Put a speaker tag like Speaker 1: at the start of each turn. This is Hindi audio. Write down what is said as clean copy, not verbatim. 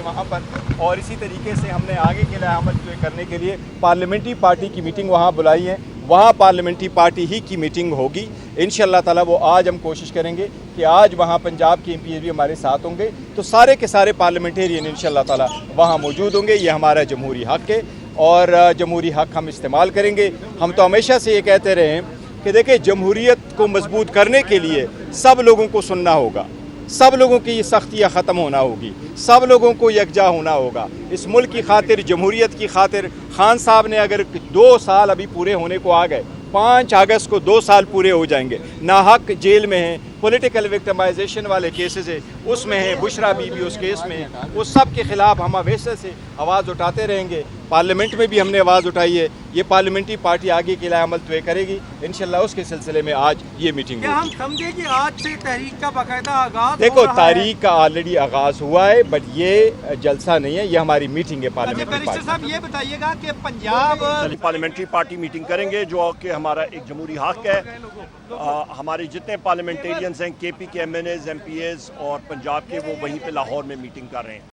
Speaker 1: वहाँ पर, और इसी तरीके से हमने आगे के लिए अमल करने के लिए पार्लियामेंट्री पार्टी की मीटिंग वहाँ बुलाई है। वहाँ पार्लियामेंट्री पार्टी ही की मीटिंग होगी इंशाअल्लाह ताला। वो आज हम कोशिश करेंगे कि आज वहाँ पंजाब के एमपी भी हमारे साथ होंगे, तो सारे के सारे पार्लियामेंटेरियन इंशाअल्लाह ताला वहाँ मौजूद होंगे। ये हमारा जमहूरी हक़ है और जमहूरी हक़ हम इस्तेमाल करेंगे। हम तो हमेशा से ये कहते रहे हैं कि देखिए, जमहूरियत को मजबूत करने के लिए सब लोगों को सुनना होगा, सब लोगों की ये सख्तियाँ ख़त्म होना होगी, सब लोगों को यकजा होना होगा। इस मुल्क की खातिर, जमहूरियत की खातिर खान साहब ने अगर 2 साल अभी पूरे होने को आ गए, 5 अगस्त को 2 साल पूरे हो जाएंगे, नाहक जेल में हैं, पॉलिटिकल विक्टिमाइजेशन वाले केसेस है उसमें है, बुशरा बीबी उस केस में है, उस सब के ख़िलाफ़ हम हमेशा से आवाज़ उठाते रहेंगे। पार्लियामेंट में भी हमने आवाज़ उठाई है। ये पार्लियामेंट्री पार्टी आगे के लिए अमल तय करेगी इंशाअल्लाह। उसके सिलसिले में आज ये मीटिंग
Speaker 2: क्या हम समझे कि आज से तहरीक का बाकायदा आगाज?
Speaker 1: देखो, तारीख का ऑलरेडी आगाज़ हुआ है, बट ये जलसा नहीं है, ये हमारी मीटिंग है पार्लियामेंट्री पार्टी।
Speaker 2: साहब ये बताइएगा कि पंजाब
Speaker 3: पार्लियामेंट्री पार्टी मीटिंग करेंगे जो कि हमारा एक जमहूरी हक़ है। हमारे जितने पार्लियामेंटेरियंस हैं, केपी के MNAs, MPAs और पंजाब के, वो वहीं पे लाहौर में मीटिंग कर रहे हैं।